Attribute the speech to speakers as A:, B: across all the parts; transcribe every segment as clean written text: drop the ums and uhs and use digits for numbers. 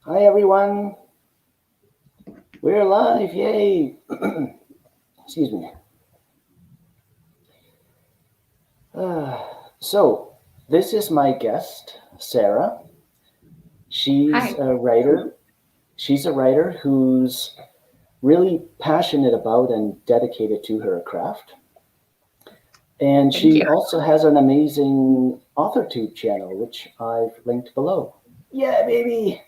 A: Hi, everyone. We're live. Yay. Excuse me. So, this is my guest, Sara. She's
B: Hi.
A: a writer. She's a writer who's really passionate about and dedicated to her craft. And
B: Thank
A: she
B: you.
A: also has an amazing authortube channel, which I've linked below. Yeah, baby.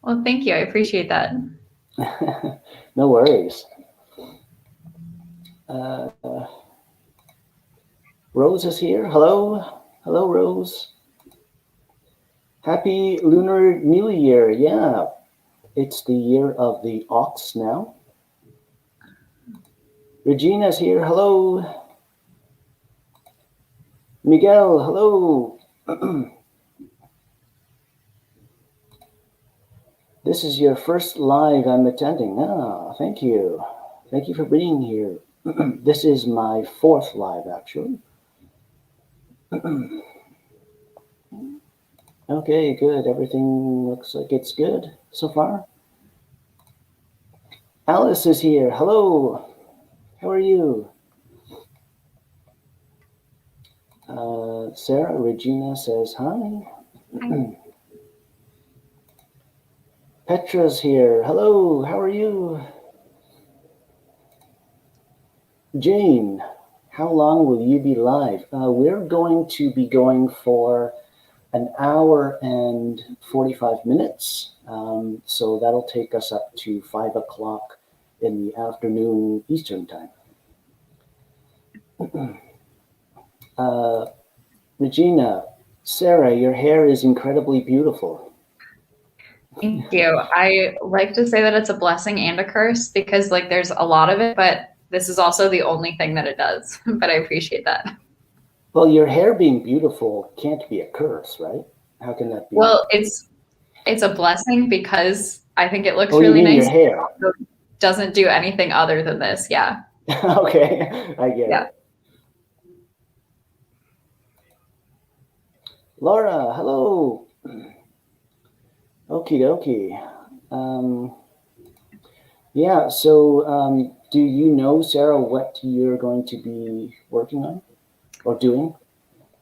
B: Well, thank you. I appreciate that.
A: No worries. Uh, Rose is here. Hello. Hello, Rose. Happy Lunar New Year. Yeah, it's the year of the ox now. Regina's here. Hello. Miguel, hello. This is your first live I'm attending. Ah, thank you. Thank you for being here. This is my fourth live, actually. Okay, good. Everything looks like it's good so far. Alice is here. Hello. How are you? Sarah, Regina says hi.
B: Hi.
A: Petra's here. Hello. How are you? Jane, how long will you be live? We're going to be going for an hour and 45 minutes. So that'll take us up to 5 o'clock in the afternoon Eastern time. Regina, Sarah, your hair is incredibly beautiful.
B: Thank you. I like to say that it's a blessing and a curse because there's a lot of it, but this is also the only thing that it does. But I appreciate that.
A: Well, your hair being beautiful can't be a curse, right? How can that be?
B: Well, it's a blessing because I think it looks
A: Oh, you
B: really
A: mean your
B: nice. It
A: hair?
B: also doesn't do anything other than this. Yeah.
A: Okay, I get
B: Yeah.
A: it. Laura, hello. Okie dokie. Um, yeah, so do you know, Sarah, what you're going to be working on or doing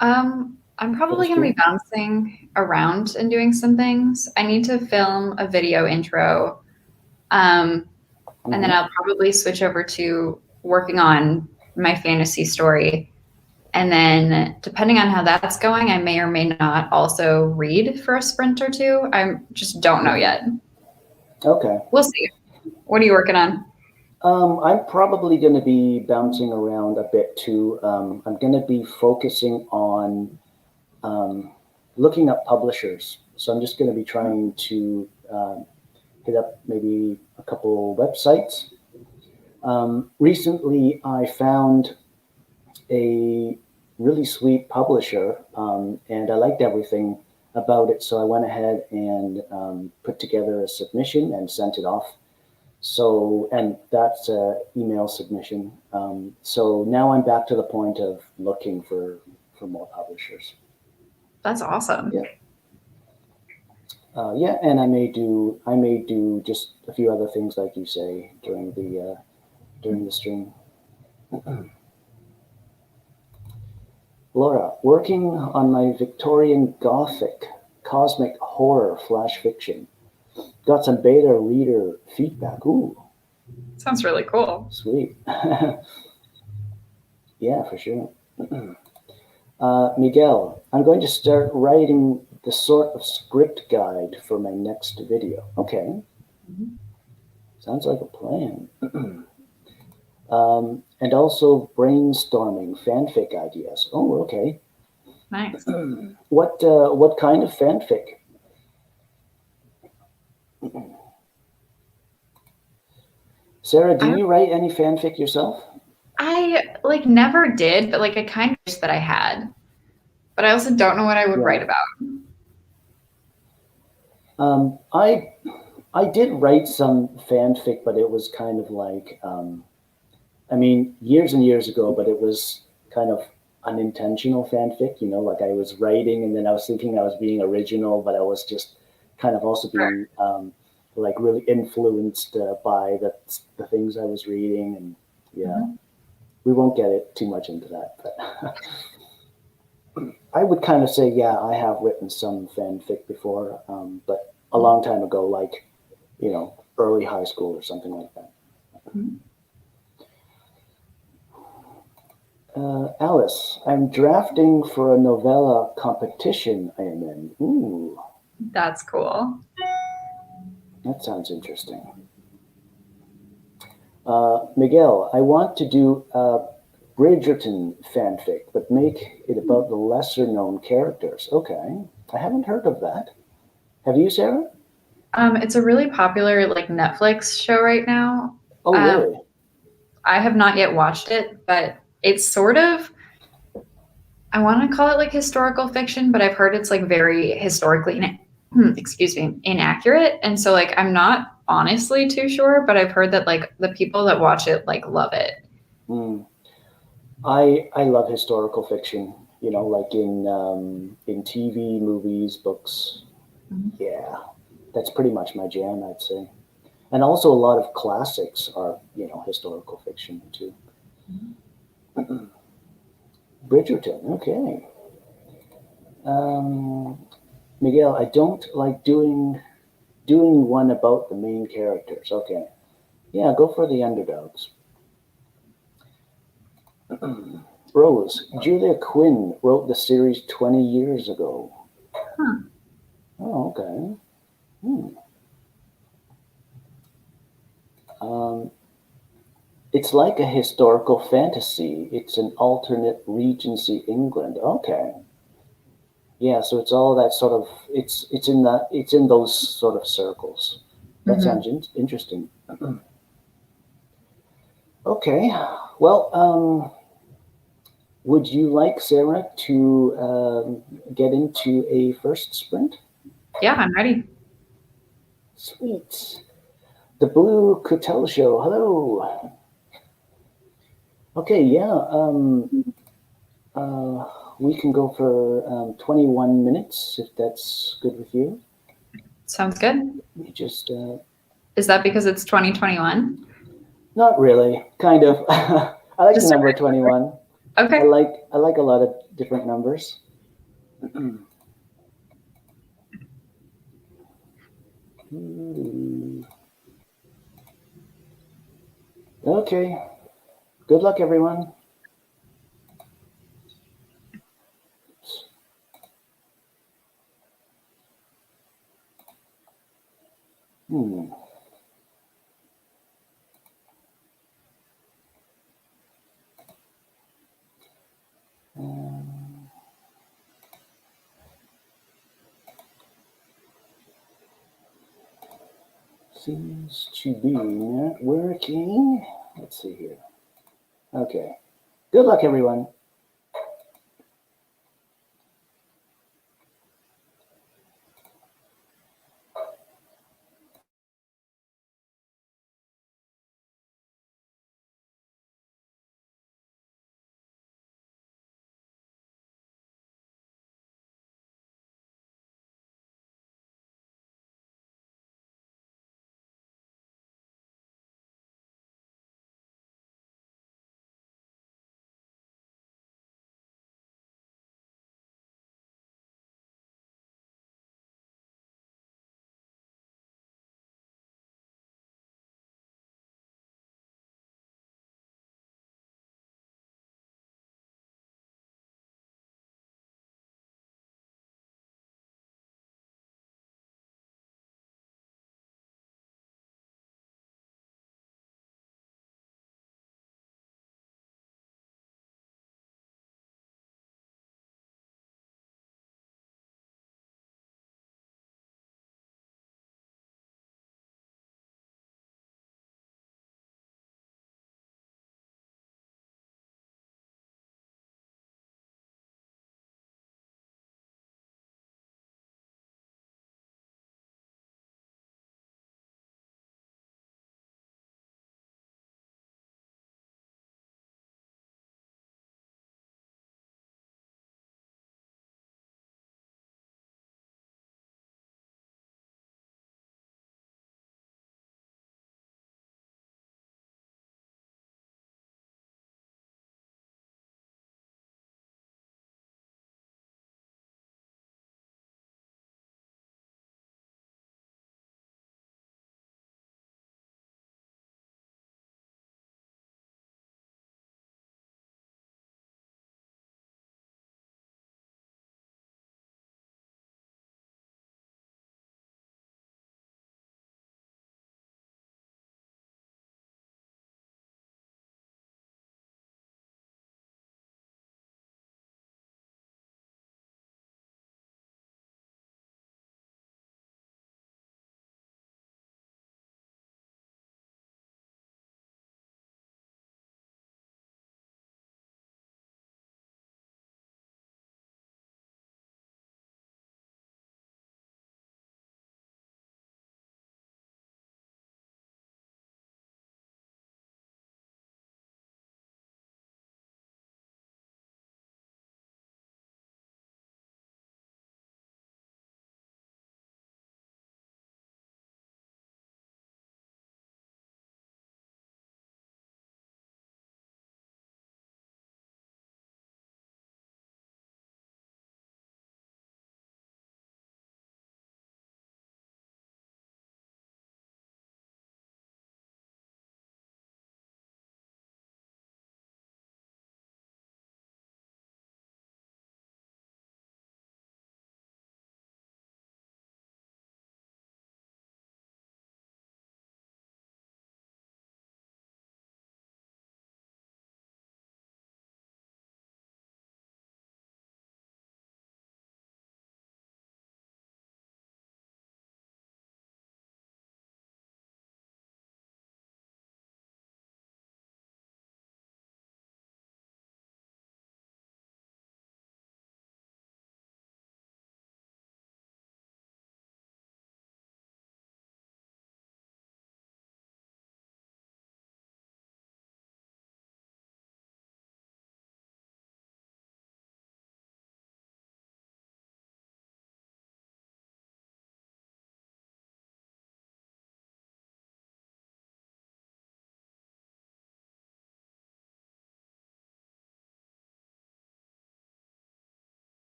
B: I'm
A: for the
B: probably going to be
A: stream?
B: bouncing around and doing some things. I need to film a video intro. Um, and then
A: Hmm.
B: I'll probably switch over to working on my fantasy story. And then, depending on how that's going, I may or may not also read for a sprint or two. I just don't know
A: Hmm.
B: yet.
A: Okay.
B: We'll see. What are you working on?
A: I'm probably going to be bouncing around a bit too. I'm going to be focusing on um, looking up publishers. So I'm just going to be trying to hit up maybe a couple websites. Recently, I found a really sweet publisher, and I liked everything about it. So I went ahead and put together a submission and sent it off. So, and that's an email submission. So now I'm back to the point of looking for more publishers.
B: That's awesome.
A: Yeah, yeah, and I may do just a few other things like you say during the stream. Laura, working on my Victorian Gothic cosmic horror flash fiction. Got some beta reader feedback. Ooh,
B: Sounds really cool.
A: sweet. Yeah, for sure. Miguel, I'm going to start writing the sort of script guide for my next video. Okay, sounds like a plan. And also brainstorming fanfic ideas. Oh, okay.
B: Nice.
A: What kind of fanfic? Sarah, do
B: I
A: you write any fanfic yourself?
B: I never did, but I kind of wish that I had. But I also don't know what I would write
A: Yeah.
B: about.
A: I did write some fanfic, but it was kind of like I mean, years and years ago, but it was kind of unintentional fanfic, like I was writing and then I was thinking I was being original, but I was just kind of also being like really influenced by the things I was reading, and yeah,
B: Mhm.
A: we won't get it too much into that, but I would kind of say, yeah, I have written some fanfic before, but a long time ago, like, early high school or something like that.
B: Mhm.
A: Alice, I'm drafting for a novella competition I am in. Ooh,
B: That's cool.
A: that sounds interesting. Miguel, I want to do Bridgerton fanfic, but make it about the lesser known characters. Okay, I haven't heard of that. Have you, Sarah?
B: It's a really popular like Netflix show right now.
A: Oh,
B: Um,
A: really?
B: I have not yet watched it, but it's sort of, I want to call it like historical fiction, but I've heard it's like very historically, excuse me, inaccurate. And so like I'm not honestly too sure, but I've heard that like the people that watch it like love it.
A: Mm. I love historical fiction. Like in TV, movies, books.
B: Mhm.
A: Yeah, that's pretty much my jam, I'd say. And also a lot of classics are historical fiction too. Bridgerton. Okay. Um, Miguel, I don't like doing one about the main characters. Okay. Yeah, go for the underdogs. Rose, Julia Quinn wrote the series 20 years ago.
B: Huh.
A: Oh, okay. Hmm. Um, it's like a historical fantasy. It's an alternate Regency England. Okay. Yeah, so it's all that sort of it's in those sort of circles. That
B: Mhm.
A: sounds interesting. Okay. Well, would you like Sarah to get into a first sprint?
B: Yeah, I'm ready.
A: Sweet. The Blue Cotel Show. Hello. Okay, yeah. Uh, we can go for 21 minutes if that's good with you.
B: Sounds good.
A: Let me just,
B: Is that because it's 2021?
A: not really, kind of. I like the
B: Just
A: number 21. I
B: okay.
A: like I like a lot of different numbers. Okay. Good luck, everyone. Hmm. Um, seems to be not working. Let's see here. Okay. Good luck, everyone.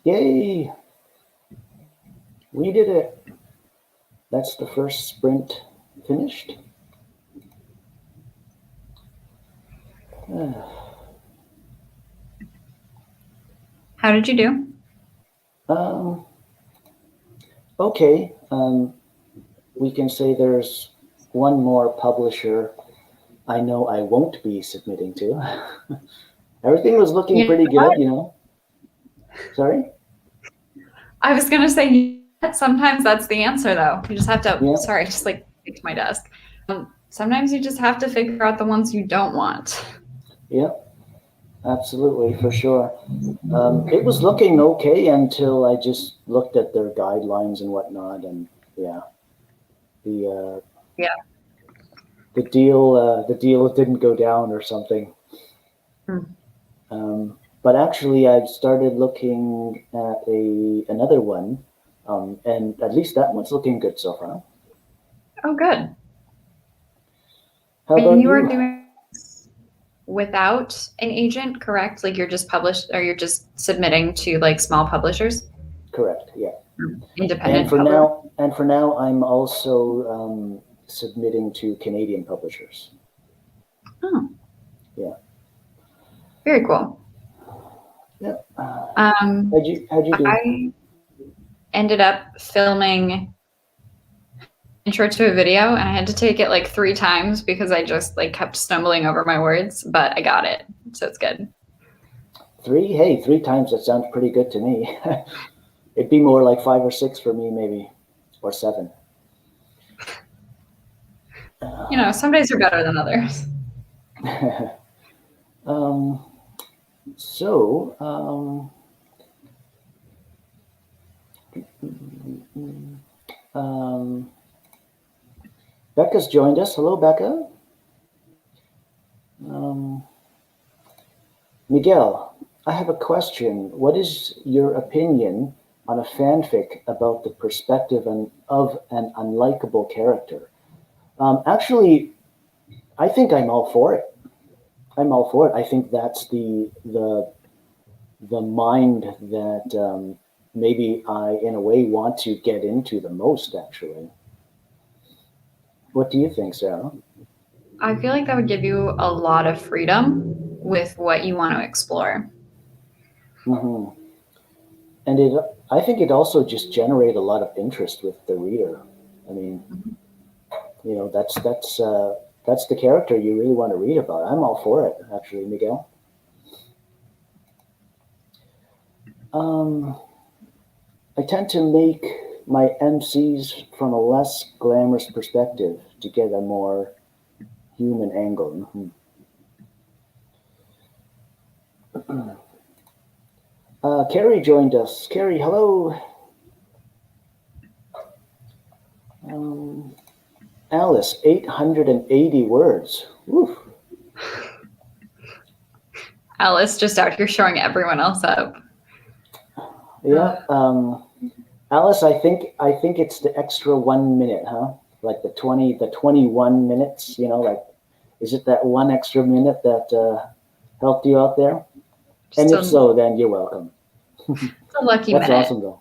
A: Yay! We did it. That's the first sprint finished.
B: How did you do?
A: Um, okay. We can say there's one more publisher I know I won't be submitting to. Everything was looking
B: You
A: pretty
B: know what?
A: good, you know. Sorry?
B: I was gonna say sometimes that's the answer though. You just have to.
A: Yeah,
B: Sorry, I just like picked my desk. Sometimes you just have to figure out the ones you don't want.
A: yeah, absolutely, for sure. It was looking okay until I just looked at their guidelines and whatnot, and yeah, the
B: Yeah.
A: the deal didn't go down or something.
B: Hmm.
A: But actually, I've started looking at another one, and at least that one's looking good so far.
B: Oh, good.
A: How
B: And
A: about
B: you are
A: you?
B: doing this without an agent, correct? Like you're just published, or you're just submitting to like small publishers,
A: Correct. Yeah.
B: independent publishers.
A: And for now, I'm also submitting to Canadian publishers.
B: Oh,
A: Yeah.
B: very cool.
A: Yeah.
B: Um,
A: How'd you do?
B: I ended up filming intro to a video and I had to take it like 3 times because I just like kept stumbling over my words, but I got it. So it's good.
A: Three? Hey, three times, that sounds pretty good to me. It'd be more like 5 or 6 for me, maybe, or 7.
B: You know, some days are better than others.
A: um, so, um, Becca's joined us. Hello, Becca. Um, Miguel, I have a question. What is your opinion on a fanfic about the perspective of an unlikable character? Actually, I think I'm all for it. I'm all for it. I think that's the mind that maybe I, in a way, want to get into the most. Actually, what do you think, Sarah?
B: I feel like that would give you a lot of freedom with what you want to explore.
A: Hmm. And I think it also just generate a lot of interest with the reader. I mean, you know, that's the character you really want to read about. I'm all for it, actually, Miguel. Um, I tend to make my MCs from a less glamorous perspective to get a more human angle. Mhm. Carrie joined us. Carrie, hello. Um, Alice, 880 words. Woof.
B: Alice just out here showing everyone else up.
A: Yeah. Alice, I think it's the extra 1 minute, huh? Like the 21 minutes. You know, like is it that one extra minute that helped you out there? And
B: Just
A: if so, then you're welcome.
B: a lucky
A: That's
B: minute.
A: awesome, though.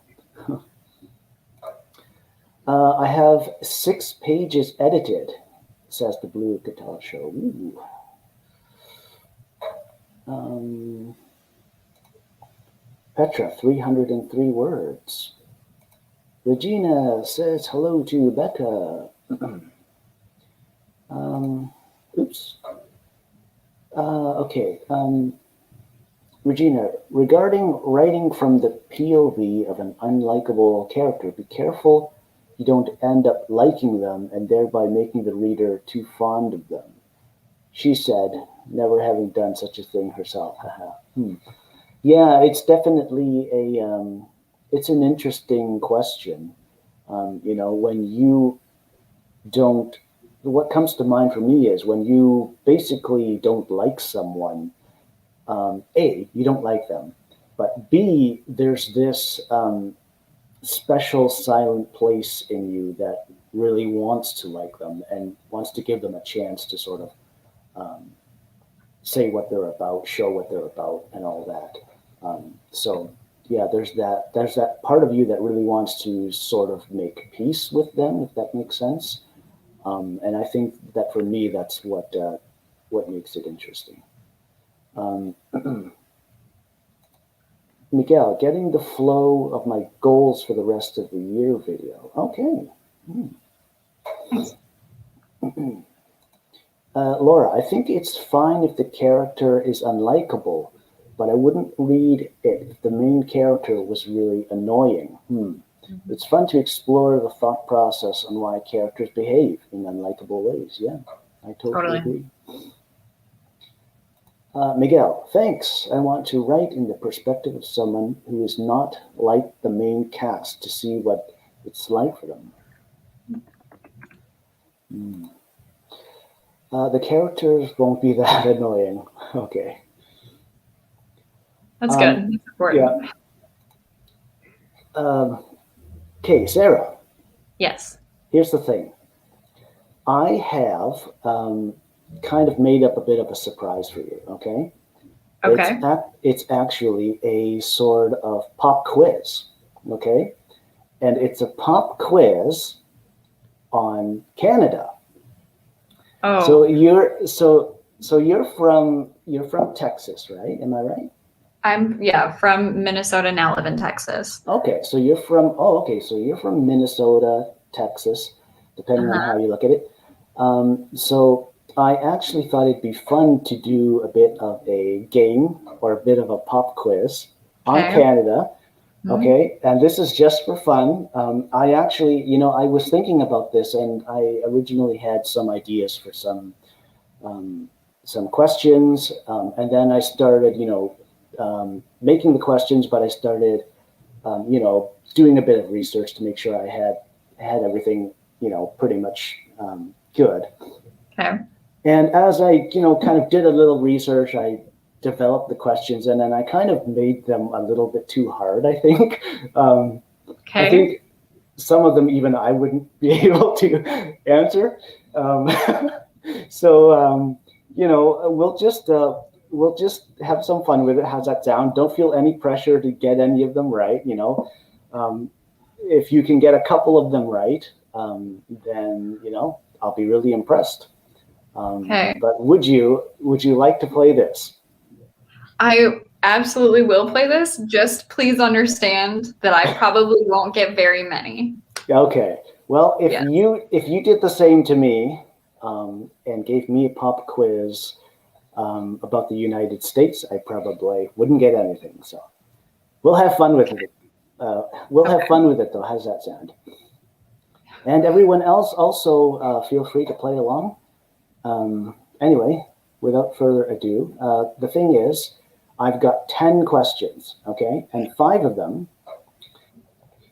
A: I have 6 pages edited, says the Blue Guitar Show. Ooh. Petra, 303 words. Regina says hello to Becca. Oops. Okay. Regina, regarding writing from the POV of an unlikable character, be careful you don't end up liking them and thereby making the reader too fond of them. She said, never having done such a thing herself. Yeah, it's definitely it's an interesting question. You know, when you don't, what comes to mind for me is when you basically don't like someone, A, you don't like them, but B, there's this special silent place in you that really wants to like them and wants to give them a chance to sort of say what they're about, show what they're about, and all that. So yeah, there's that part of you that really wants to sort of make peace with them, if that makes sense. And I think that for me, that's what makes it interesting. Um, Miguel, getting the flow of my goals for the rest of the year video. Okay. Laura, I think it's fine if the character is unlikable, but I wouldn't read it if the main character was really annoying. It's fun to explore the thought process on why characters behave in unlikable ways. Yeah, I totally agree. Miguel, thanks. I want to write in the perspective of someone who is not like the main cast to see what it's like for them. The characters won't be that annoying. Okay.
B: That's good. That's important.
A: Yeah. Okay, Sarah.
B: Yes.
A: Here's the thing. I have kind of made up a bit of a surprise for you, okay?
B: Okay.
A: It's actually a sort of pop quiz, okay? And it's a pop quiz on Canada.
B: Oh.
A: So you're from Texas, right? Am I right?
B: I'm from Minnesota, now live in Texas.
A: Okay, so you're from Minnesota, Texas, depending on how you look at it. So I actually thought it'd be fun to do a bit of a game or a bit of a pop quiz on Canada. Okay, and this is just for fun. I actually, I was thinking about this, and I originally had some ideas for some questions, and then I started, making the questions, but I started, doing a bit of research to make sure I had everything, pretty much good.
B: Okay.
A: And as I, kind of did a little research, I developed the questions, and then I kind of made them a little bit too hard, I think. I think some of them even I wouldn't be able to answer. So, we'll just have some fun with it. How's that sound? Don't feel any pressure to get any of them right. If you can get a couple of them right, then I'll be really impressed. But would you like to play this?
B: I absolutely will play this. Just please understand that I probably won't get very many.
A: Okay. Well, if you did the same to me and gave me a pop quiz about the United States, I probably wouldn't get anything. So we'll have fun with it. We'll have fun with it, though. How's that sound? And everyone else also feel free to play along. Anyway, without further ado, the thing is, I've got 10 questions, okay? And 5 of them...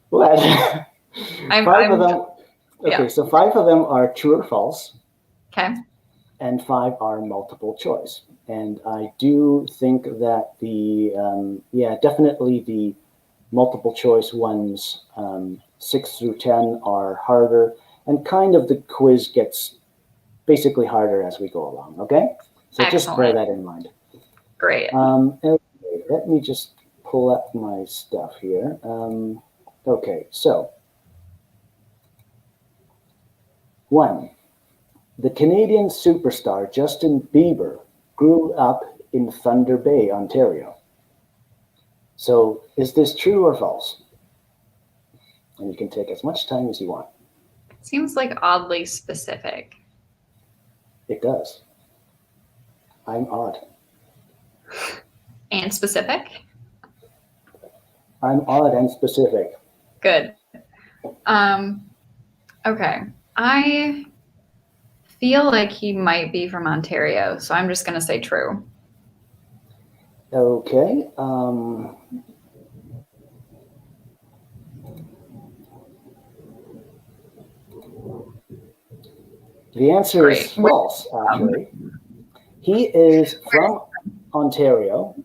A: What? 5 of them... Okay, so 5 of them are true or false.
B: Okay.
A: And 5 are multiple choice. And I do think that definitely the multiple choice ones, 6 through 10, are harder. And kind of the quiz gets basically harder as we go along, okay? So just bear that in mind.
B: Great.
A: Okay, let me just pull up my stuff here. Okay, so 1. The Canadian superstar Justin Bieber grew up in Thunder Bay, Ontario. So is this true or false? And you can take as much time as you want.
B: Seems like oddly specific.
A: It does. I'm odd.
B: And specific?
A: I'm odd and specific.
B: Good. Okay. I feel like he might be from Ontario, so I'm just going to say true.
A: Okay. The answer is false, actually. He is from Ontario,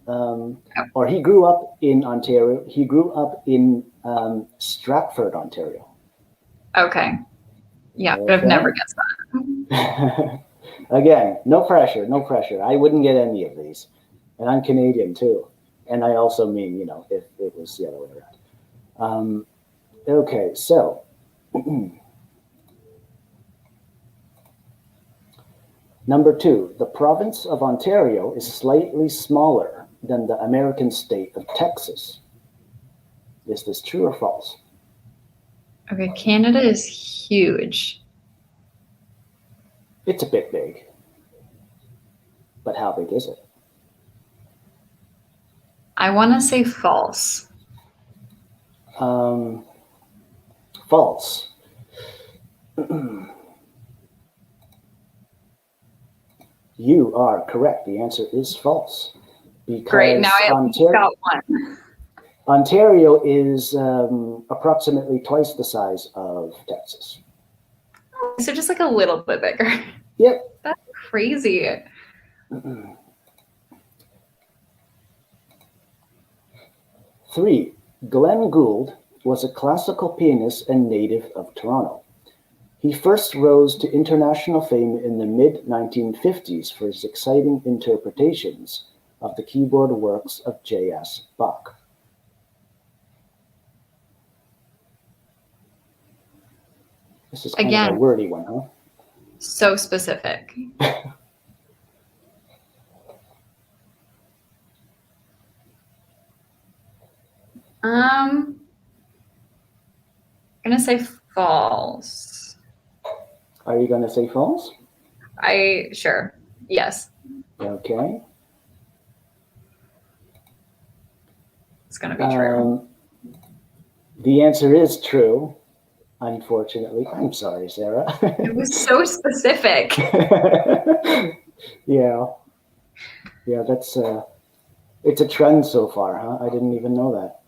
A: or he grew up in Ontario. He grew up in Stratford, Ontario.
B: Okay. Yeah, okay. I've never guessed
A: that. Again, no pressure, no pressure. I wouldn't get any of these. And I'm Canadian, too. And I also mean, if it was the other way around. Okay, so number 2, the province of Ontario is slightly smaller than the American state of Texas. Is this true or false?
B: Okay, Canada is huge.
A: It's a bit big. But how big is it?
B: I want to say false.
A: False. You are correct. The answer is false. Because
B: Great, now I at least got one.
A: Ontario is approximately twice the size of Texas.
B: So just like a little bit bigger.
A: Yep.
B: That's crazy.
A: 3, Glenn Gould was a classical pianist and native of Toronto. He first rose to international fame in the mid-1950s for his exciting interpretations of the keyboard works of J.S. Bach. This is kind of a wordy one, huh?
B: So specific. I'm gonna say false.
A: Are you gonna say false?
B: Sure. Yes.
A: Okay.
B: It's gonna be true.
A: The answer is true. Unfortunately, I'm sorry, Sarah.
B: It was so specific.
A: Yeah, that's it's a trend so far, huh? I didn't even know that.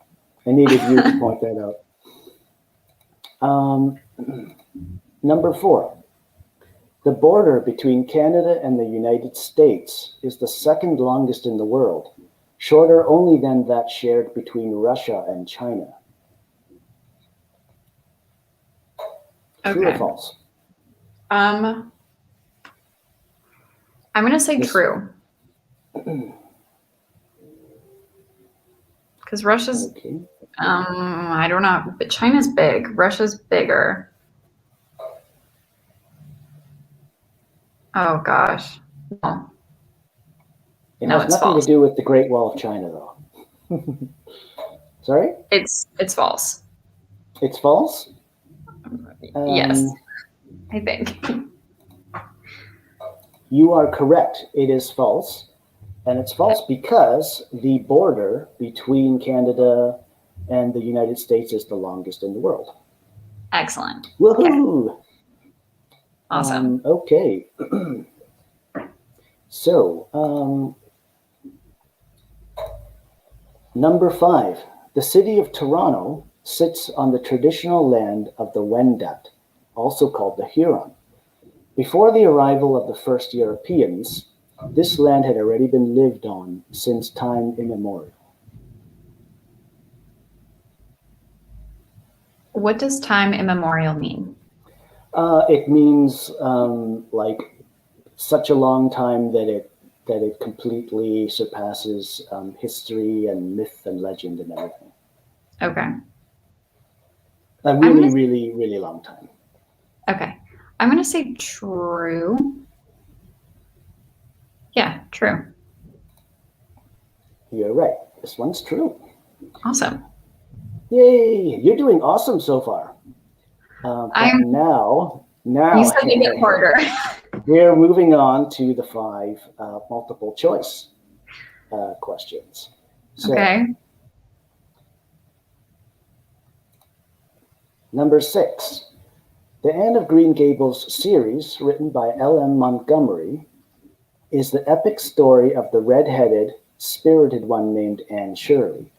A: I needed you to point that out. Number 4, the border between Canada and the United States is the second longest in the world, shorter only than that shared between Russia and China. True or false?
B: I'm gonna say true. Because Russia's, I don't know, but China's big. Russia's bigger. Oh gosh, no.
A: It has nothing to do with the Great Wall of China, though. Sorry?
B: It's false.
A: It's false?
B: Yes, I think.
A: You are correct. It is false. And it's false because the border between Canada and the United States is the longest in the world.
B: Excellent.
A: Woohoo!
B: Okay. Awesome.
A: Okay. So, number 5, the city of Toronto sits on the traditional land of the Wendat, also called the Huron. Before the arrival of the first Europeans, this land had already been lived on since time immemorial.
B: What does time immemorial mean?
A: It means like such a long time that it completely surpasses history and myth and legend and everything.
B: Okay.
A: A really, really long time.
B: Okay. I'm going to say true. Yeah, true.
A: You're right. This one's true.
B: Awesome.
A: Yay! You're doing awesome so far. Now
B: you said to get harder.
A: We're moving on to the 5 multiple choice questions. So,
B: okay.
A: Number 6, the Anne of Green Gables series, written by L.M. Montgomery, is the epic story of the red-headed, spirited one named Anne Shirley.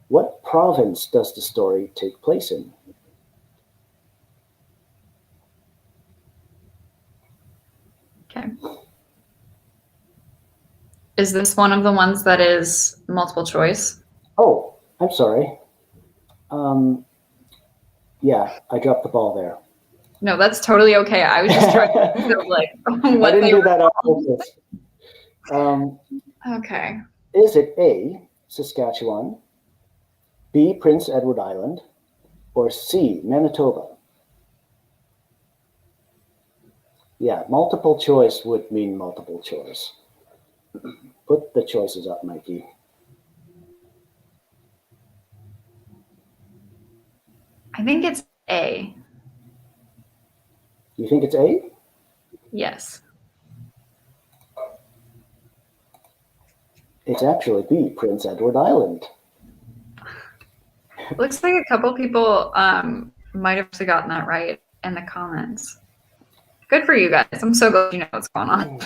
A: What province does the story take place in?
B: Okay. Is this one of the ones that is multiple choice?
A: Oh, I'm sorry. Yeah, I dropped the ball there.
B: No, that's totally okay. I was just trying to think of like what
A: I didn't do that on purpose.
B: Okay.
A: Is it A, Saskatchewan, B, Prince Edward Island, or C, Manitoba? Yeah, multiple choice would mean multiple choice. Put the choices up, Mikey.
B: I think it's A.
A: You think it's A?
B: Yes.
A: It's actually B, Prince Edward Island.
B: Looks like a couple people might have gotten that right in the comments. Good for you guys. I'm so glad you know what's going on.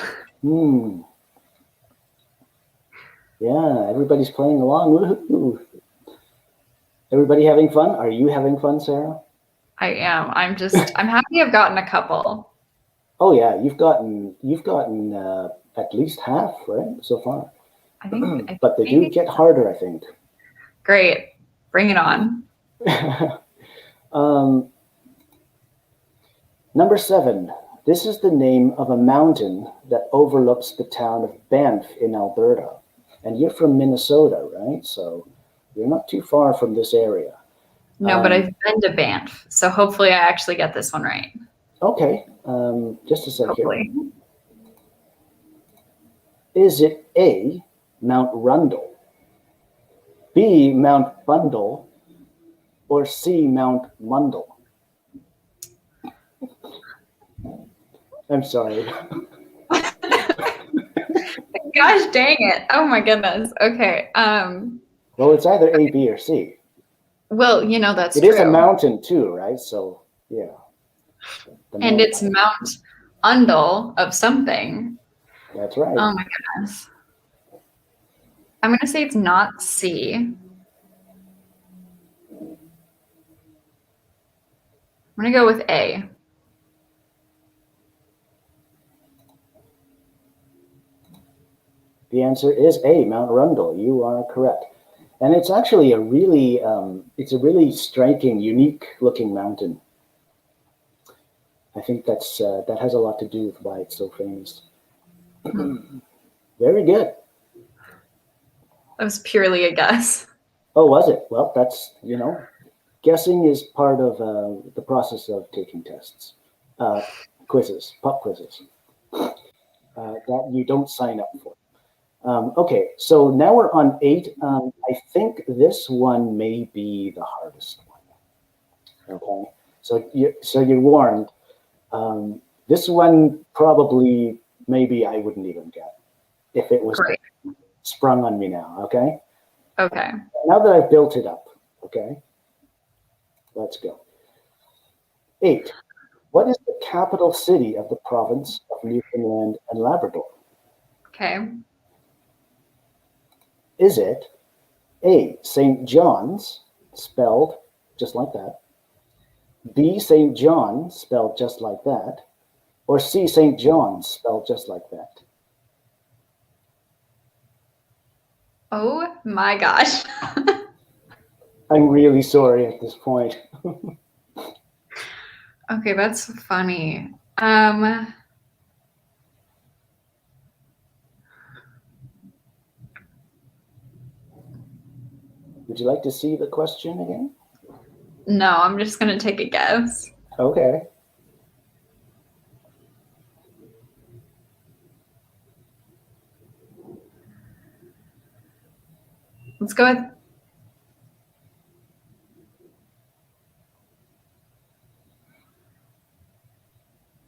A: Yeah, everybody's playing along. Woohoo! Everybody having fun? Are you having fun, Sarah?
B: I am. I'm happy I've gotten a couple.
A: Oh yeah, you've gotten at least half, right, so far.
B: I think
A: but they do get harder, I think.
B: Great. Bring it on.
A: Number 7. This is the name of a mountain that overlooks the town of Banff in Alberta. And you're from Minnesota, right? So you're not too far from this area.
B: No, but I've been to Banff. So hopefully I actually get this one right.
A: Okay. Just a sec
B: Hopefully.
A: here. Is it A, Mount Rundle, B, Mount Bundle, or C, Mount Mundle? I'm sorry.
B: Gosh dang it. Oh my goodness. Okay.
A: Well, it's either A, B, or C.
B: Well, you know, that's
A: It
B: true.
A: is a mountain too, right? So, yeah.
B: And it's Mount Undle of something.
A: That's right.
B: Oh my goodness. I'm going to say it's not C. I'm going to go with A.
A: The answer is A, Mount Rundle. You are correct. And it's actually a really striking, unique-looking mountain. I think that has a lot to do with why it's so famous. Very good.
B: That was purely a guess.
A: Oh, was it? Well, that's, guessing is part of the process of taking tests, quizzes, pop quizzes, that you don't sign up for. Okay, so now we're on 8. I think this one may be the hardest one. Okay, so you're warned. This one probably maybe I wouldn't even get if it was
B: Great.
A: sprung on me now. Okay.
B: Okay.
A: Now that I've built it up, okay, let's go. 8. What is the capital city of the province of Newfoundland and Labrador?
B: Okay.
A: Is it A, St. John's, spelled just like that, B, St. John, spelled just like that, or C, St. John's, spelled just like that?
B: Oh my gosh.
A: I'm really sorry at this point.
B: Okay, that's funny.
A: Would you like to see the question again?
B: No, I'm just going to take a guess.
A: Okay.
B: Let's go with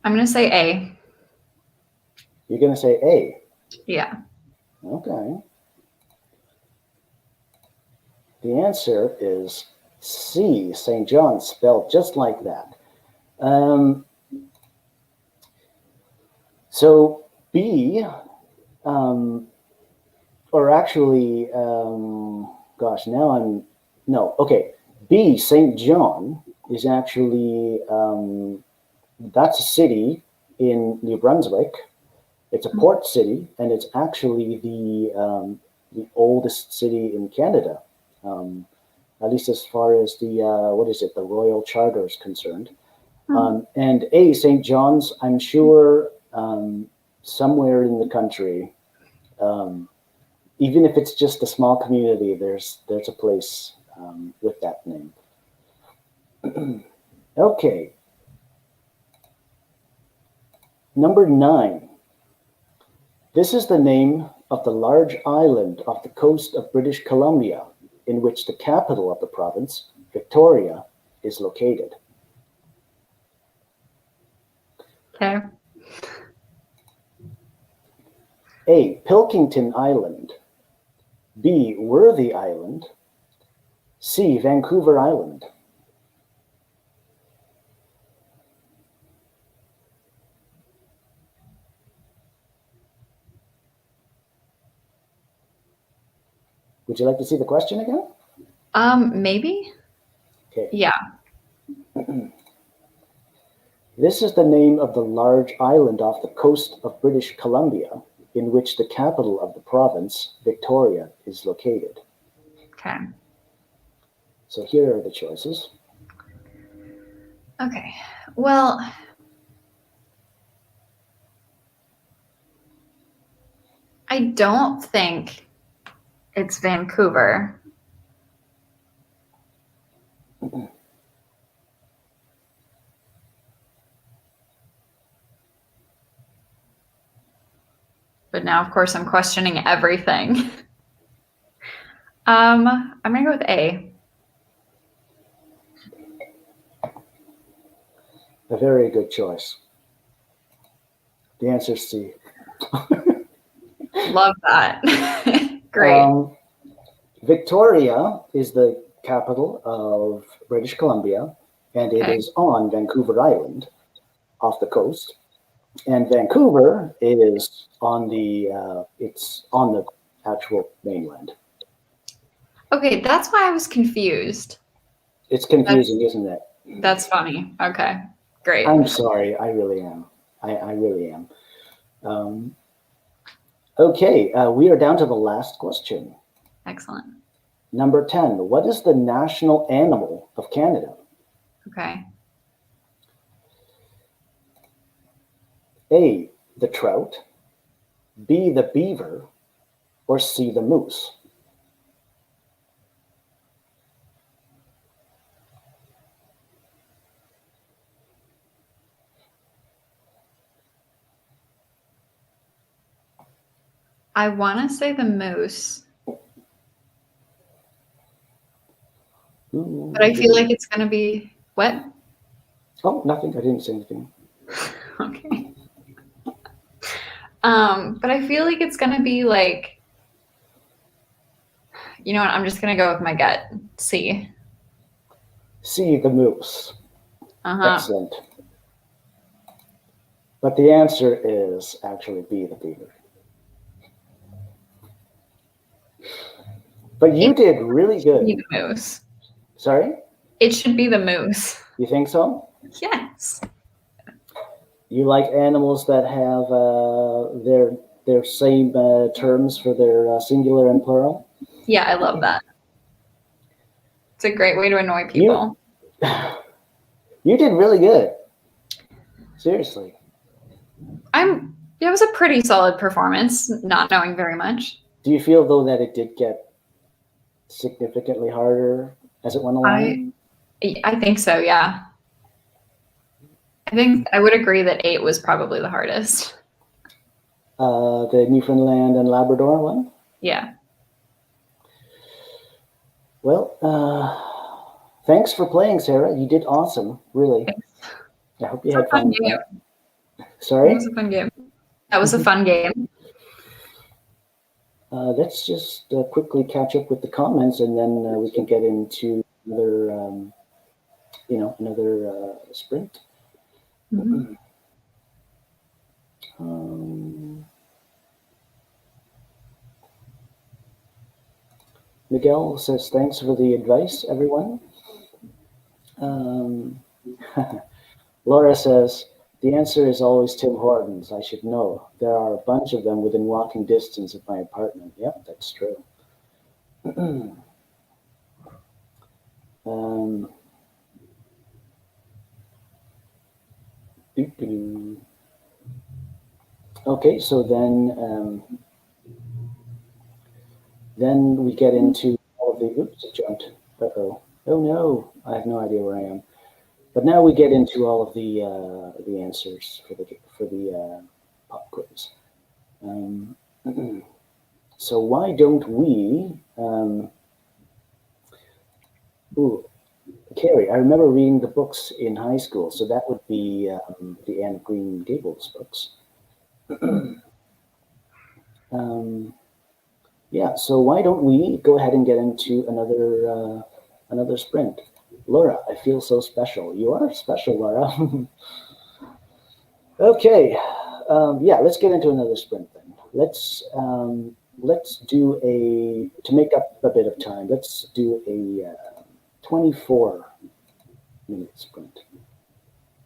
B: I'm going to say A.
A: You're going to say A?
B: Yeah.
A: Okay. The answer is C, St. John, spelled just like that. So B, or actually, gosh, okay. B, St. John, is actually, that's a city in New Brunswick. It's a port city, and it's actually the oldest city in Canada. At least as far as the the Royal Charter is concerned. And A, St. John's, I'm sure somewhere in the country, even if it's just a small community, there's a place with that name. Okay. Number 9. This is the name of the large island off the coast of British Columbia, in which the capital of the province, Victoria, is located.
B: Okay.
A: A. Pilkington Island. B. Worthy Island. C. Vancouver Island. Would you like to see the question again?
B: Maybe.
A: Okay.
B: Yeah.
A: This is the name of the large island off the coast of British Columbia, in which the capital of the province, Victoria, is located.
B: Okay.
A: So here are the choices.
B: Okay. Well, I don't think it's Vancouver. But now, of course, I'm questioning everything. I'm going to go with A.
A: A very good choice. The answer is C.
B: Love that. Great.
A: Victoria is the capital of British Columbia, and it is on Vancouver Island off the coast. And Vancouver is on the it's on the actual mainland.
B: Okay, that's why I was confused.
A: It's confusing, isn't it?
B: That's funny. Okay, great.
A: I'm sorry, I really am. I really am. Okay, we are down to the last question.
B: Excellent.
A: Number 10. What is the national animal of Canada?
B: Okay.
A: A, the trout, B, the beaver, or C, the moose?
B: I want to say the moose, but I feel like it's going to be what?
A: Oh, nothing. I didn't say anything.
B: Okay. But I feel like it's going to be like, you know what? I'm just going to go with my gut. C.
A: C, the moose.
B: Uh-huh.
A: Excellent. But the answer is actually B, the beaver. But you did really good.
B: Be the moose.
A: Sorry?
B: It should be the moose.
A: You think so?
B: Yes.
A: You like animals that have their same terms for their singular and plural?
B: Yeah, I love that. It's a great way to annoy people.
A: You did really good. Seriously.
B: It was a pretty solid performance, not knowing very much.
A: Do you feel, though, that it did get significantly harder as it went along?
B: I think so, yeah. I think I would agree that 8 was probably the hardest.
A: The Newfoundland and Labrador one?
B: Yeah.
A: Well, thanks for playing, Sarah. You did awesome, really.
B: Thanks.
A: I hope you had fun.
B: Game.
A: Sorry?
B: It was a fun game. That was a fun game.
A: Let's just quickly catch up with the comments, and then we can get into another, another sprint.
B: Mm-hmm.
A: Miguel says, thanks for the advice, everyone. Laura says, the answer is always Tim Hortons. I should know. There are a bunch of them within walking distance of my apartment. Yep, that's true. Okay, so then Then we get into all of the, oops, it jumped. Uh-oh. Oh no, I have no idea where I am. But now we get into all of the answers for the pop quiz. Um, so why don't we? Ooh, Carrie, I remember reading the books in high school, so that would be the Anne of Green Gables books. um, yeah, so why don't we go ahead and get into another sprint? Laura, I feel so special. You are special, Laura. Okay, yeah, let's get into another sprint then. Let's do a to make up a bit of time. Let's do a 24-minute sprint.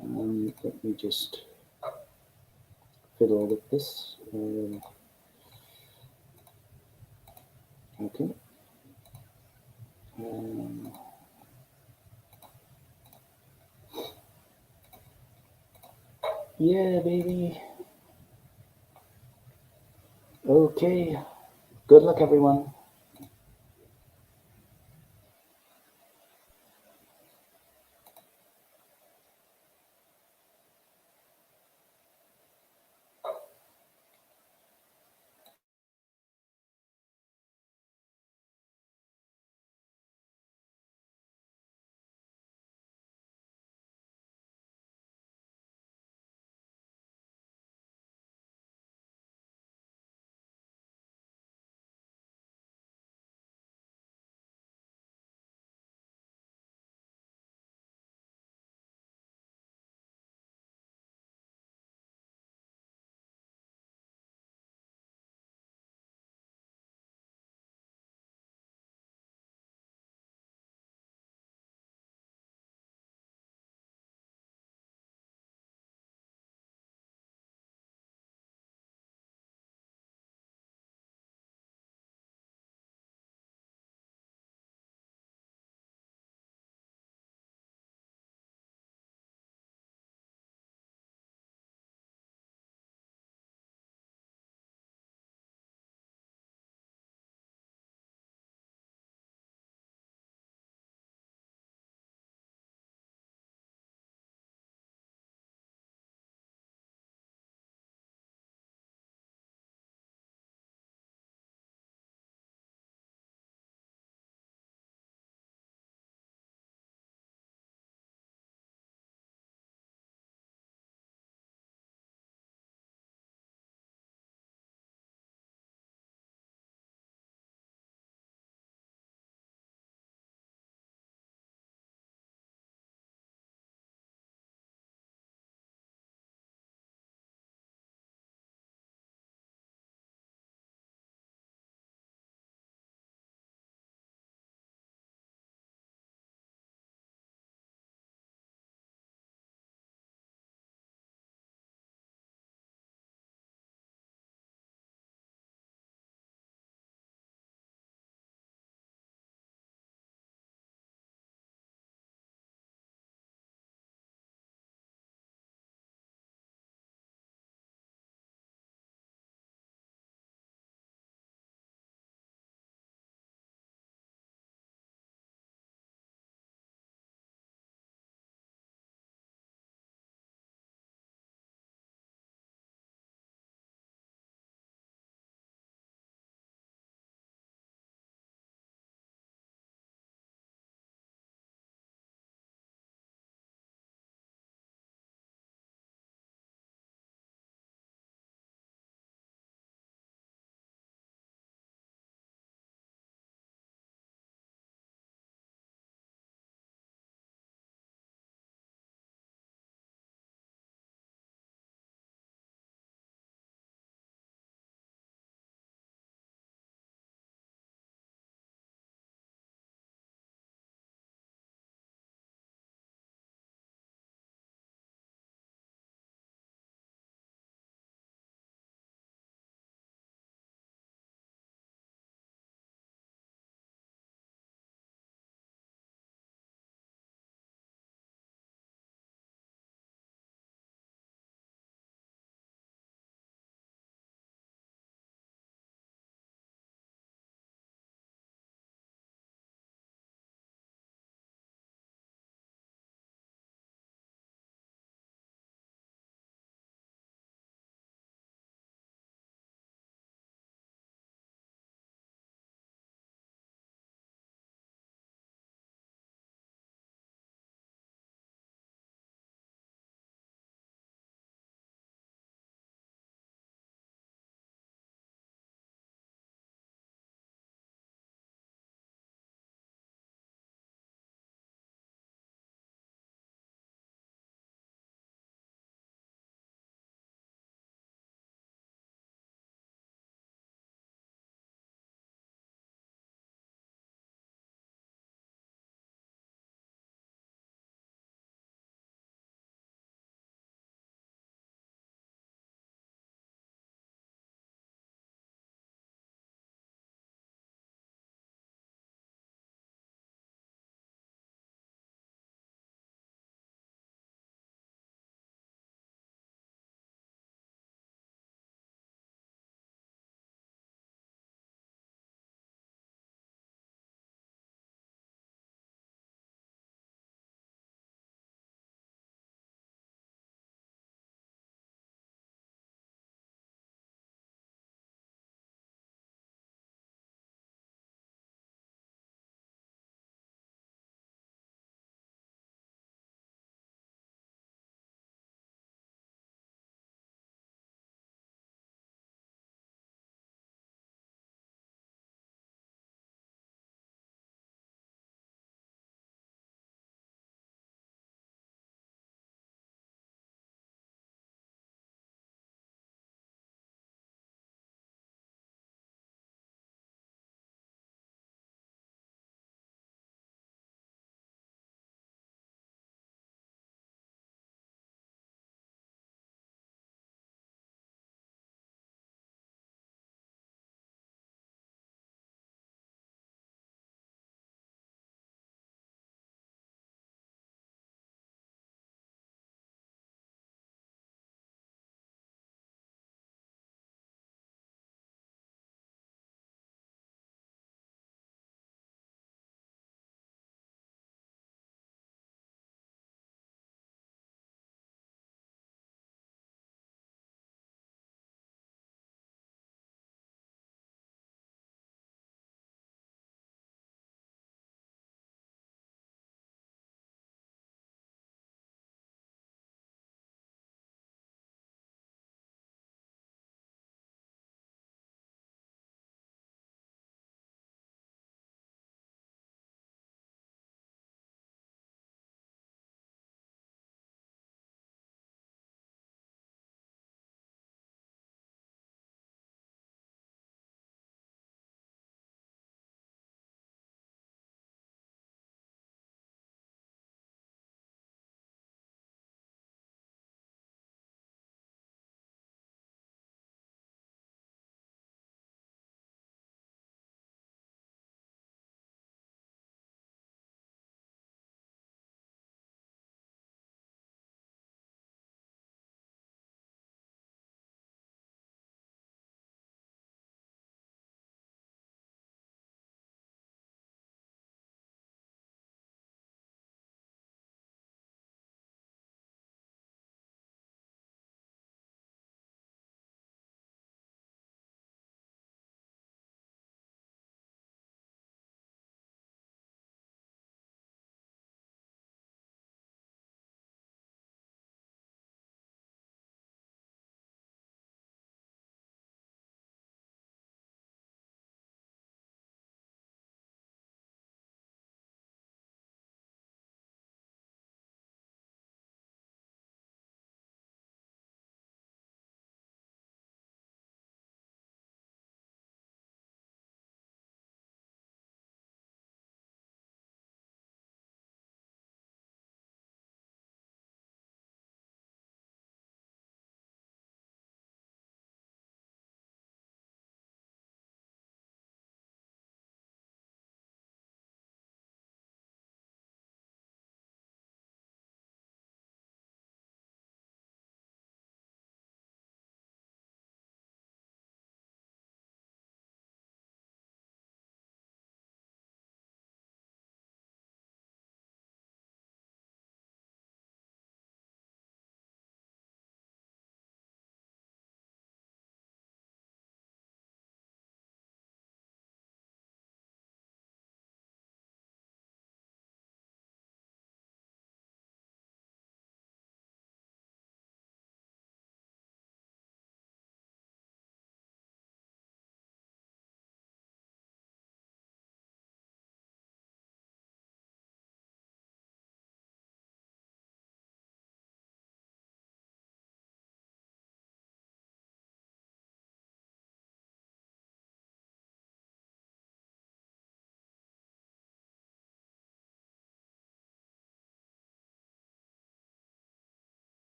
A: Let me just fiddle with this. Okay. Um, yeah, baby. Okay. Good luck, everyone.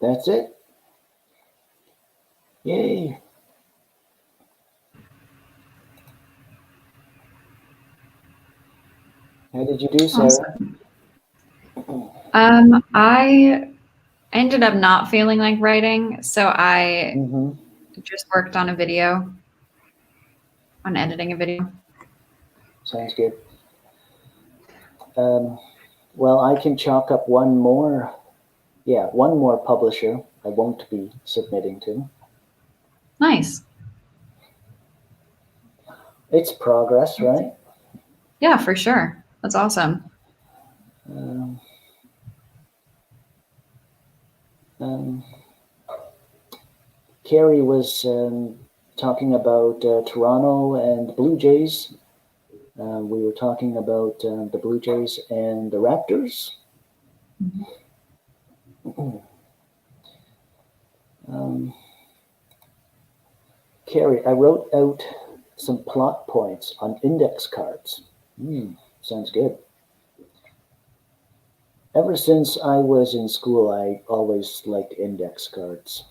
A: That's it. Yay. How did you do, Sarah?
B: Awesome. I ended up not feeling like writing, so I
A: Mm-hmm.
B: just worked on a video, on editing a video.
A: Sounds good. Well, I can chalk up one more. Yeah, one more publisher I won't be submitting to.
B: Nice.
A: It's progress, right?
B: Yeah, for sure. That's awesome.
A: Um, um, Carrie was talking about Toronto and Blue Jays. We were talking about the Blue Jays and the Raptors. Um, Carrie, I wrote out some plot points on index cards. Sounds good. Ever since I was in school, I always liked index cards.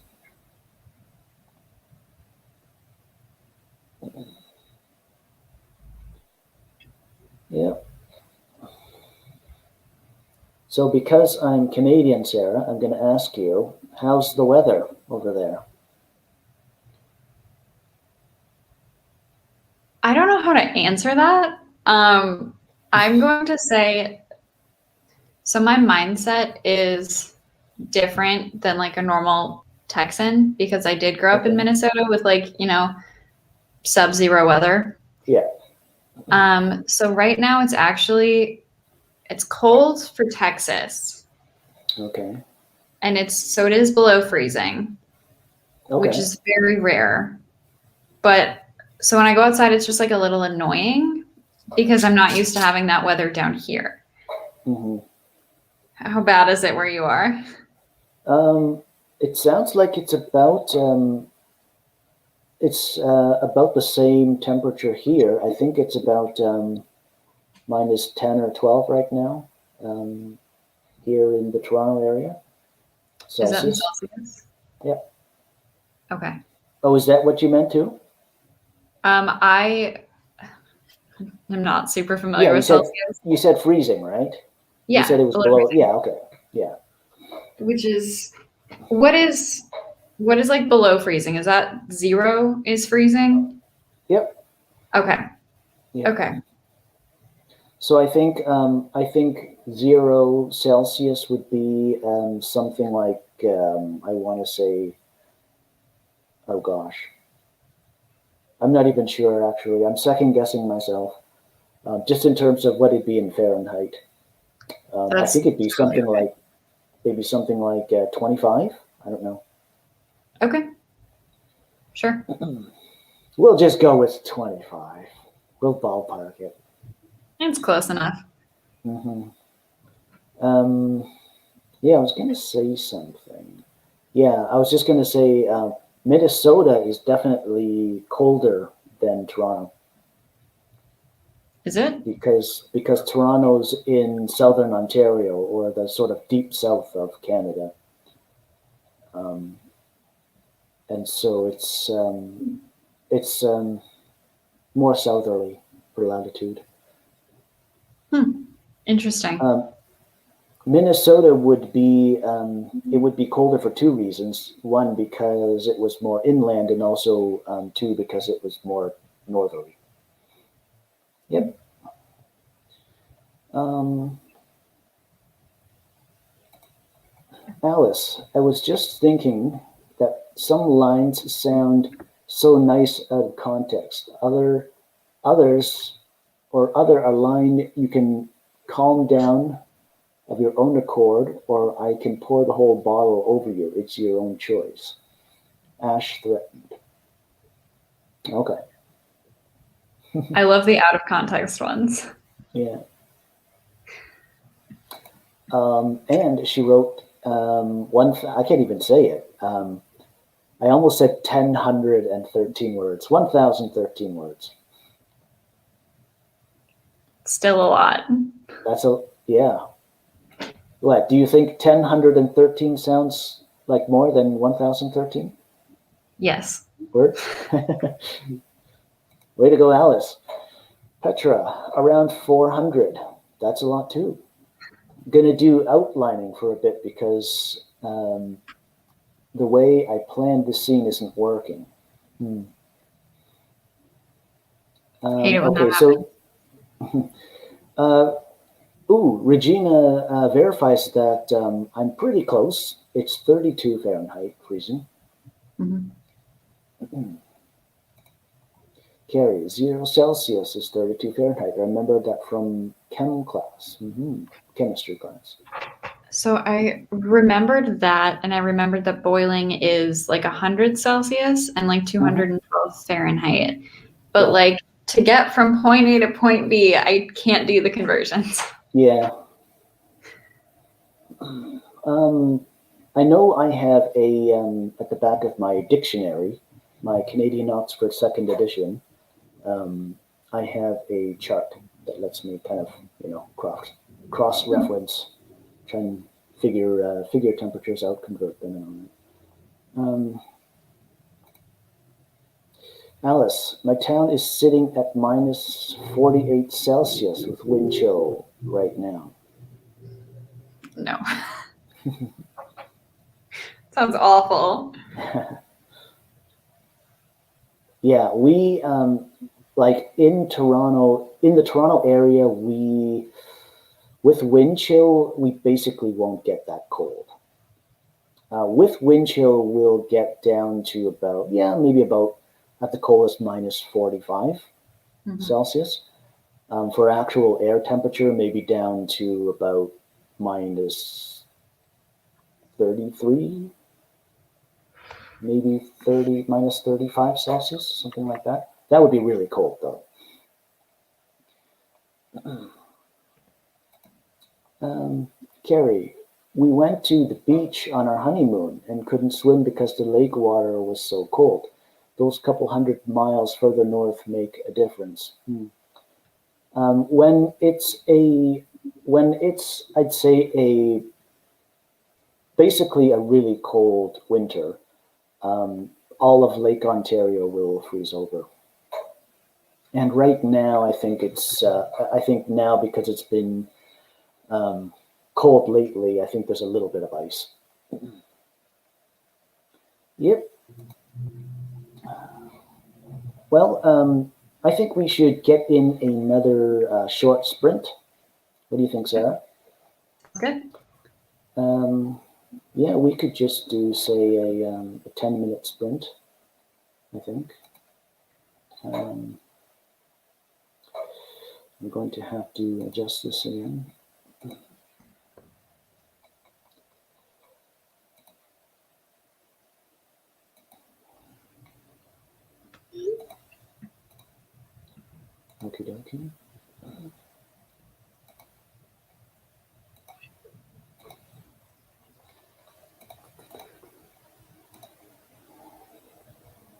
A: Yep. So because I'm Canadian, Sarah, I'm going to ask you, how's the weather over there?
B: I don't know how to answer that. I'm going to say, so my mindset is different than like a normal Texan because I did grow up in
A: Okay.
B: Minnesota with like, sub-zero weather.
A: Yeah.
B: So right now it's cold for Texas.
A: Okay.
B: And it is below freezing, which
A: Okay.
B: is very rare. But so when I go outside, it's just like a little annoying because I'm not used to having that weather down here.
A: Mm-hmm.
B: How bad is it where you are?
A: It sounds like it's about the same temperature here. I think it's about minus 10 or 12 right now here in the Toronto area.
B: Is that in
A: Celsius.
B: Celsius?
A: Yeah.
B: Okay.
A: Oh, is that what you meant too?
B: I am not super familiar
A: Yeah,
B: with Celsius.
A: you said freezing, right? You
B: Yeah,
A: said it was
B: below
A: below.
B: freezing.
A: Yeah, okay. Yeah.
B: Which is what is like below freezing? Is that 0 is freezing?
A: Yep.
B: Okay.
A: Yeah.
B: Okay.
A: So I think 0 Celsius would be something like I want to say, oh gosh, I'm not even sure actually. I'm second guessing myself, just in terms of what it'd be in Fahrenheit. I
B: That's
A: think it'd be
B: totally
A: something like maybe something like 25. I don't know.
B: okay. Sure.
A: We'll just go with 25. We'll ballpark it.
B: It's close enough.
A: Hmm. Yeah, I was going to say something. Yeah, I was just going to say Minnesota is definitely colder than Toronto
B: Is it?
A: because Toronto's in southern Ontario or the sort of deep south of Canada, um, and so it's more southerly for latitude.
B: Interesting.
A: Minnesota would be it would be colder for two reasons. One, because it was more inland, and also two, because it was more northerly. Yep. Um, Alice, I was just thinking that some lines sound so nice out of context. Others, or other a line you can calm down of your own accord, or I can pour the whole bottle over you. It's your own choice. Ash threatened. Okay.
B: I love the out of context ones.
A: Yeah. And she wrote I can't even say it. I almost said 1,013 words. 1,013 words.
B: Still a lot.
A: Yeah. What, do you think 1,013 sounds Like more than 1013
B: Yes.
A: words? Way to go, Alice. Petra, around 400. That's a lot too. Gonna do outlining for a bit because the way I planned the scene isn't working. Hmm.
B: Hate it when that
A: Okay,
B: happens.
A: so uh, Regina verifies that I'm pretty close. It's 32 Fahrenheit freezing.
B: Mhm.
A: Carrie, 0 Celsius is 32 Fahrenheit. I remember that from chem class, chemistry class.
B: So I remembered that, and I remembered that boiling is like 100 Celsius and like
A: Hmm.
B: 212 Fahrenheit. But
A: Yeah,
B: like to get from point A to point B, I can't do the conversions.
A: yeah. Um, I know I have a at the back of my dictionary, my Canadian Oxford Second Edition. Um, I have a chart that lets me kind of cross reference, try and figure temperatures out, convert them, and all that. Alice, my town is sitting at minus 48 Celsius with wind chill right now.
B: No. Sounds awful.
A: Yeah, we like in Toronto, in the Toronto area, we with wind chill, we basically won't get that cold. With wind chill, we'll get down to about, yeah, maybe about at the coldest minus 45
B: Mhm.
A: Celsius. For actual air temperature, maybe down to about minus 33, maybe 30, minus 35 Celsius, something like that. That would be really cold, though. Carrie, we went to the beach on our honeymoon and couldn't swim because the lake water was so cold. Those couple hundred miles further north make a difference. When it's, I'd say, a basically a really cold winter, all of Lake Ontario will freeze over. And right now, I think now because it's been um, cold lately, I think there's a little bit of ice. Yep. Well, I think we should get in another short sprint. What do you think, Sarah?
B: Good.
A: Um, yeah, we could just do, say, a 10-minute sprint, I think. Um, I'm going to have to adjust this again. Okie dokie.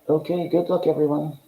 A: Okay, good luck, everyone.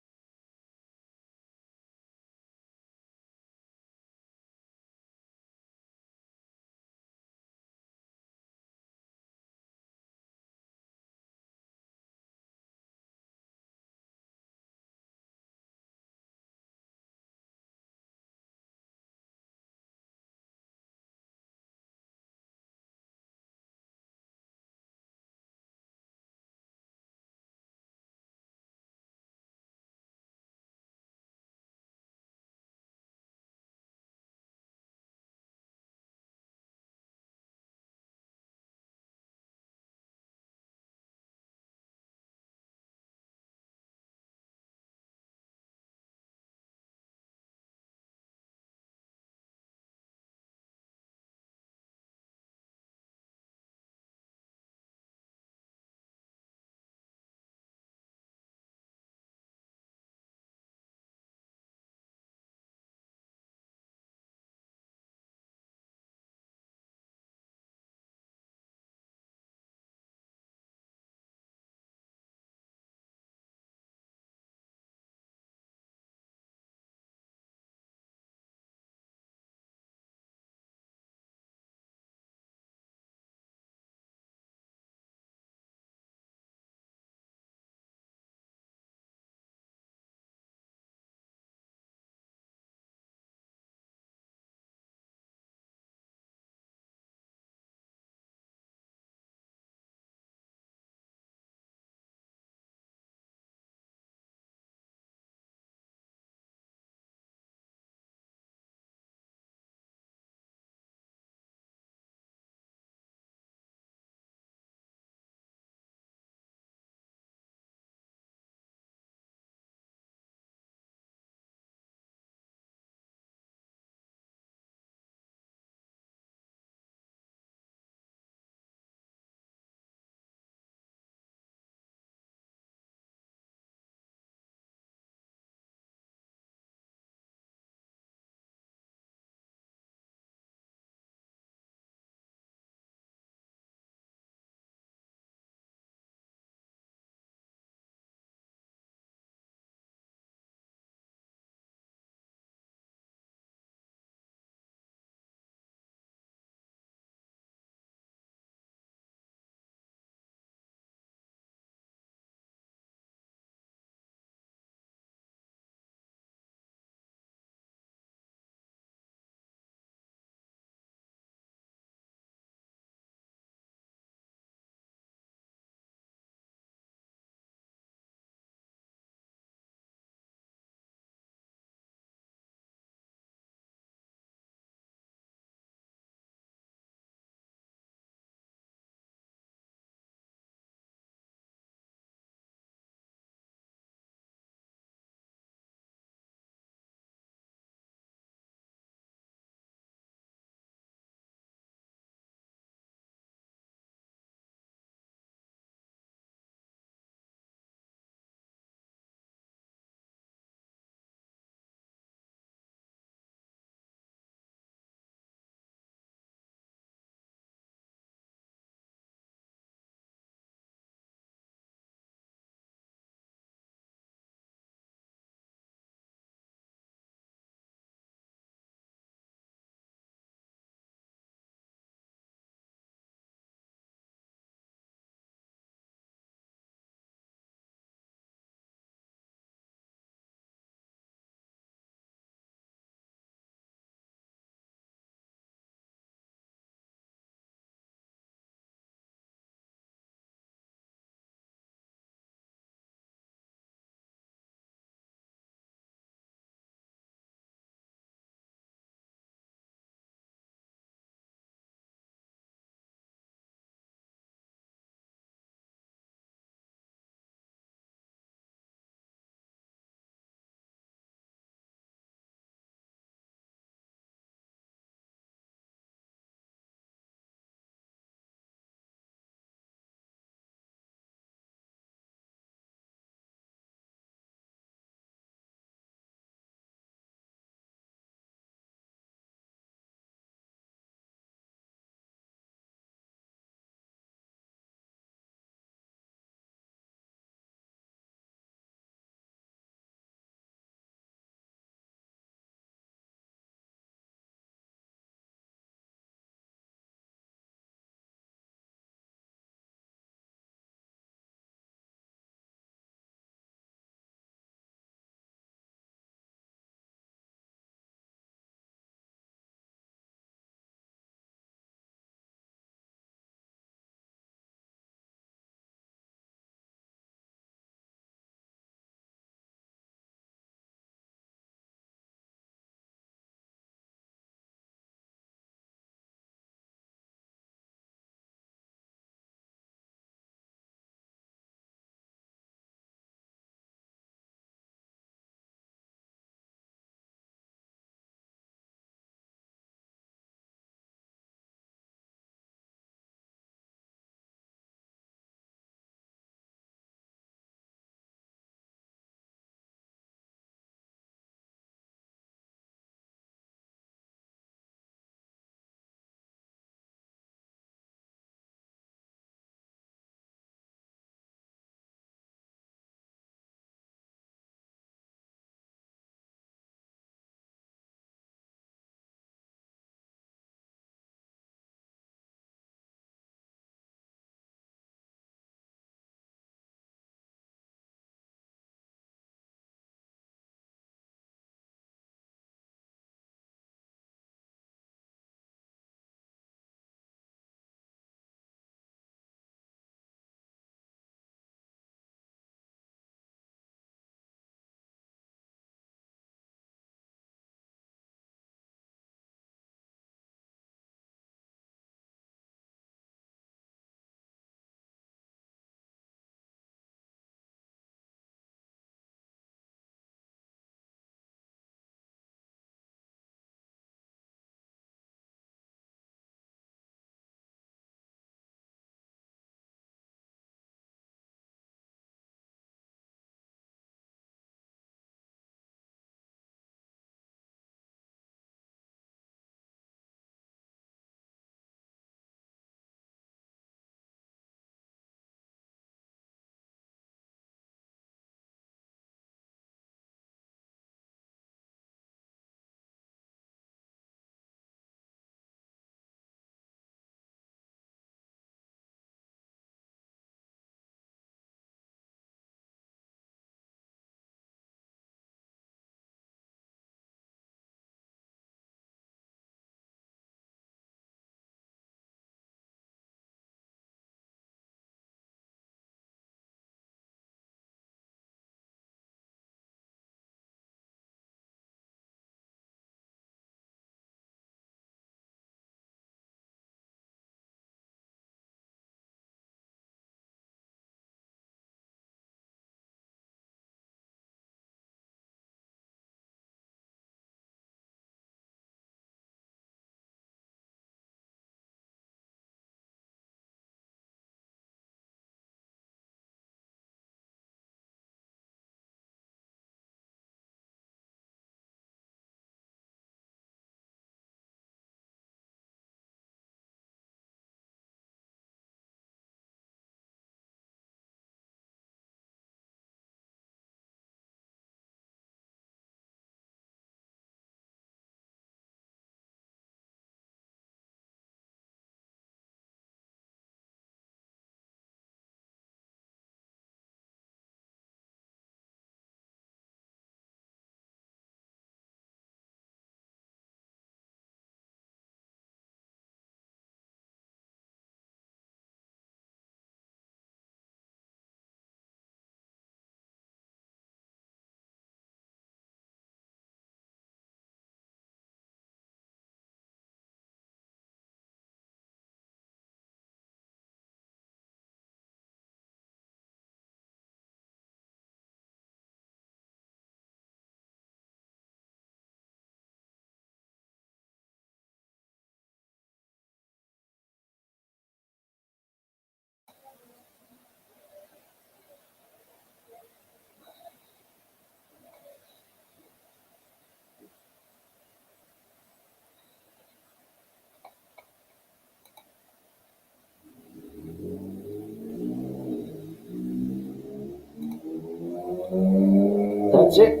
A: that's it.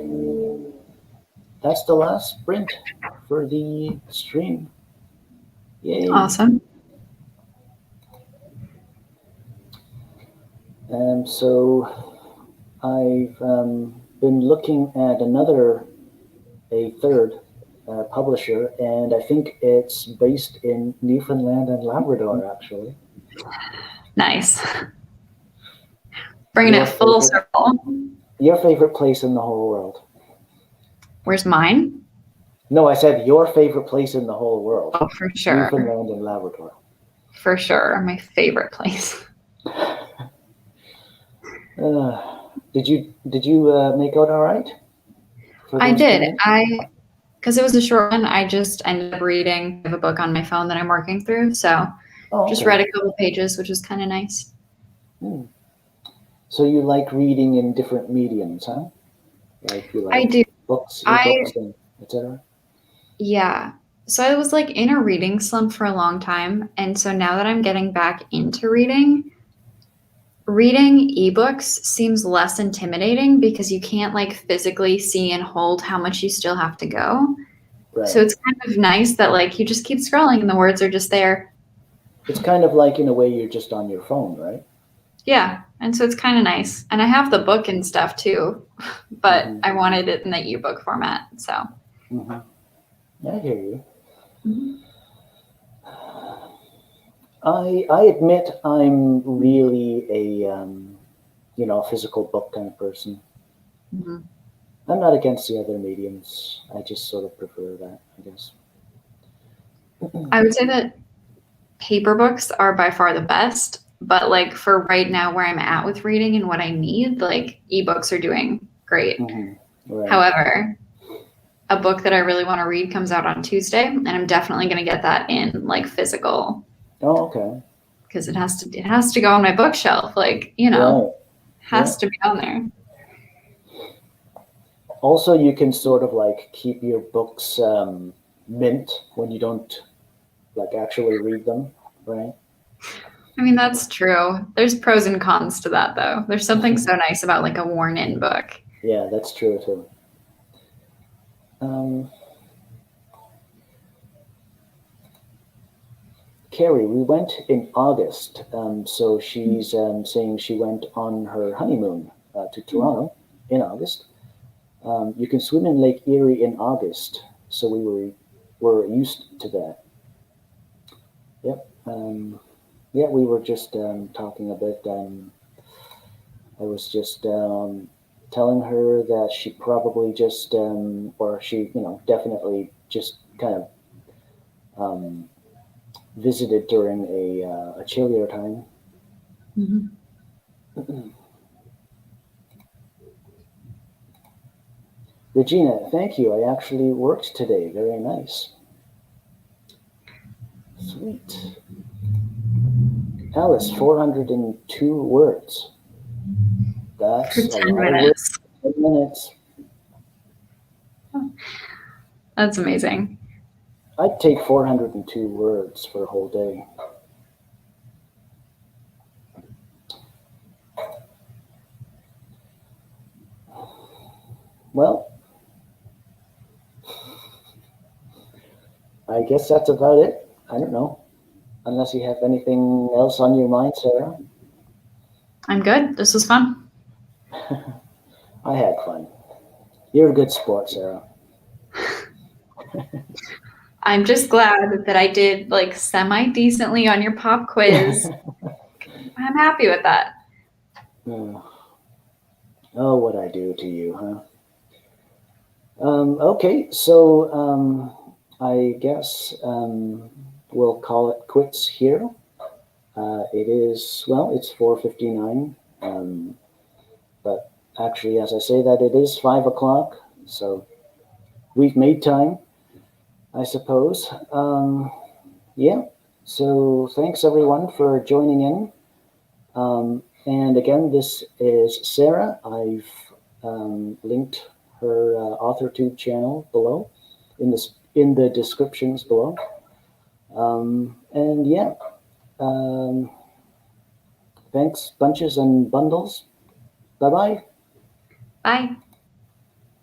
A: That's the last sprint for the stream. Yay.
B: Awesome.
A: So I've been looking at a third publisher, and I think it's based in Newfoundland and Labrador, actually.
B: Nice. Bringing it full circle.
A: Your favorite place in the whole world?
B: Where's mine?
A: No, I said your favorite place in the whole world.
B: Oh, for sure.
A: Newfoundland and Labrador.
B: For sure. My favorite place.
A: Did you make out all right?
B: I did. Because it was a short one, I just ended up reading. I have a book on my phone that I'm working through. So just read a couple pages, which was kind of nice.
A: So you like reading in different mediums, huh? Like you like
B: I do.
A: Books, ebooks, and etc.
B: Yeah. So I was like in a reading slump for a long time. And so now that I'm getting back into reading ebooks seems less intimidating because you can't like physically see and hold how much you still have to go. Right. So it's kind of nice that like you just keep scrolling and the words are just there.
A: It's kind of like in a way you're just on your phone, right?
B: Yeah. And so it's kind of nice. And I have the book and stuff too, but I wanted it in the ebook format. So
A: I hear you. I admit I'm really a physical book kind of person. I'm not against the other mediums. I just sort of prefer that, I guess.
B: I would say that paper books are by far the best, but like for right now where I'm at with reading and what I need, like ebooks are doing great. Right. However, a book that I really want to read comes out on Tuesday, and I'm definitely going to get that in like physical.
A: Oh, okay.
B: Because it has to go on my bookshelf, like, has to be on there.
A: Also, you can sort of like keep your books mint when you don't like actually read them, right?
B: I mean, that's true. There's pros and cons to that, though. There's something so nice about like a worn-in book.
A: Yeah, that's true too. Carrie, we went in August, so she's saying she went on her honeymoon to Toronto in August. You can swim in Lake Erie in August, so we were used to that. Yep. We were just talking a bit. I was just telling her that she probably just, or she, definitely just kind of visited during a chillier time. Regina, thank you. I actually worked today. Very nice. Sweet. Alice, 402 words. That's
B: for 10 minutes.
A: 10 minutes.
B: That's amazing.
A: I'd take 402 words for a whole day. Well, I guess that's about it. I don't know. Unless you have anything else on your mind, Sarah.
B: I'm good. This was fun.
A: I had fun. You're a good sport, Sarah.
B: I'm just glad that I did like semi-decently on your pop quiz. I'm happy with that.
A: Oh, what I do to you, huh? Okay, so I guess we'll call it quits here. It's 4:59, but actually, as I say that, it is 5 o'clock, so we've made time, I suppose. So thanks everyone for joining in. And again, this is Sarah. I've linked her authortube channel below in the descriptions below. Thanks bunches and bundles. Bye-bye.
B: Bye.